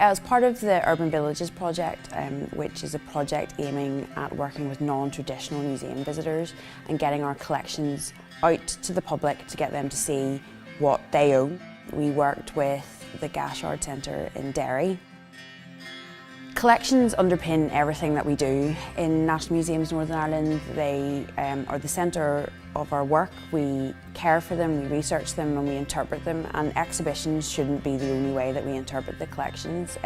As part of the Urban Villages project, which is a project aiming at working with non-traditional museum visitors and getting our collections out to the public to get them to see what they own, we worked with the Gasyard Centre in Derry. Collections underpin everything that we do in National Museums Northern Ireland. They are the centre of our work. We care for them, we research them and we interpret them, and exhibitions shouldn't be the only way that we interpret the collections.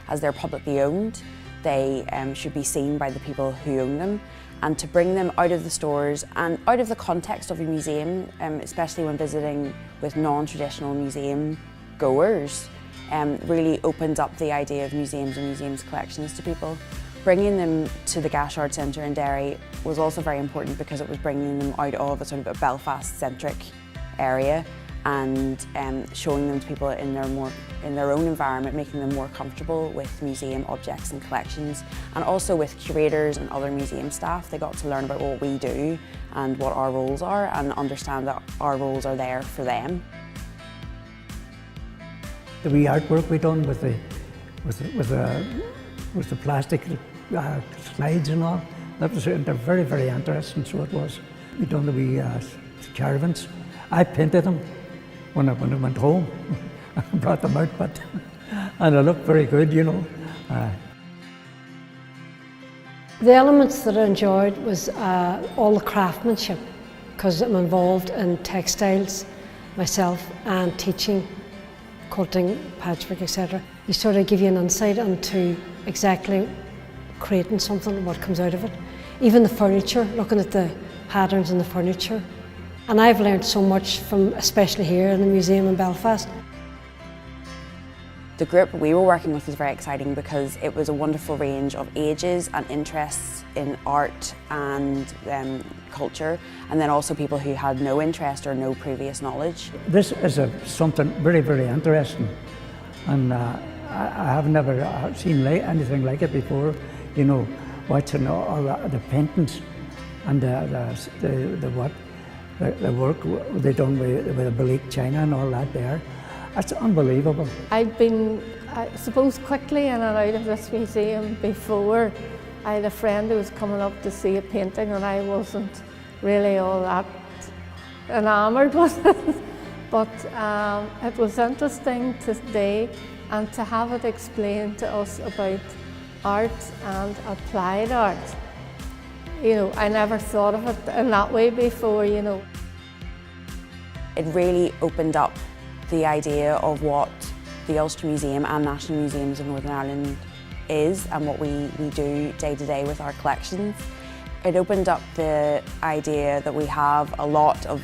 As they're publicly owned, they should be seen by the people who own them, and to bring them out of the stores and out of the context of a museum, especially when visiting with non-traditional museum goers, really opens up the idea of museums and museums collections to people. Bringing them to the Gasyard Centre in Derry was also very important because it was bringing them out of a sort of a Belfast-centric area and showing them to people in their own environment, making them more comfortable with museum objects and collections, and also with curators and other museum staff. They got to learn about what we do and what our roles are, and understand that our roles are there for them. The wee artwork we done with the plastic slides and all, they're very, very interesting, so it was. We done the wee caravans. I painted them when I went home. I brought them out, and they looked very good, you know. The elements that I enjoyed was all the craftsmanship, because I'm involved in textiles myself and teaching, quilting, patchwork, etc. You sort of give you an insight into exactly creating something, what comes out of it. Even the furniture, looking at the patterns in the furniture. And I've learned so much from, especially here in the museum in Belfast. The group we were working with was very exciting because it was a wonderful range of ages and interests in art and culture, and then also people who had no interest or no previous knowledge. This is something very, very interesting, and I have never seen anything like it before. You know, watching all the paintings and the work they done with the Bleak China and all that there. It's unbelievable. I'd been, I suppose, quickly in and out of this museum before. I had a friend who was coming up to see a painting and I wasn't really all that enamoured with it. But it was interesting today and to have it explained to us about art and applied art. You know, I never thought of it in that way before, you know. It really opened up the idea of what the Ulster Museum and National Museums of Northern Ireland is and what we do day to day with our collections. It opened up the idea that we have a lot of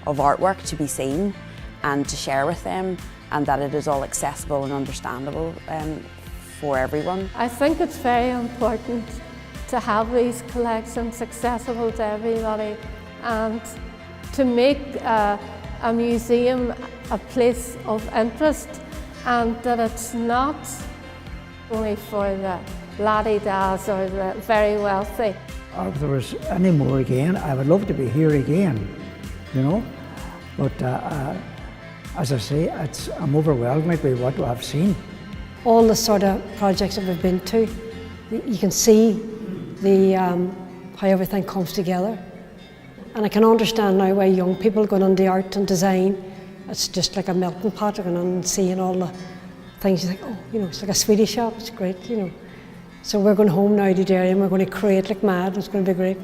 artwork to be seen and to share with them, and that it is all accessible and understandable for everyone. I think it's very important to have these collections accessible to everybody and to make a museum a place of interest, and that it's not only for the laddie-dads or the very wealthy. If there was any more again, I would love to be here again, you know. But as I say, I'm overwhelmed by what I've seen. All the sort of projects that we've been to, you can see how everything comes together. And I can understand now why young people going into art and design, it's just like a melting pot, going on and seeing all the things. You think, oh, you know, it's like a sweetie shop, it's great, you know. So we're going home now to Derry and we're going to create like mad, it's going to be great.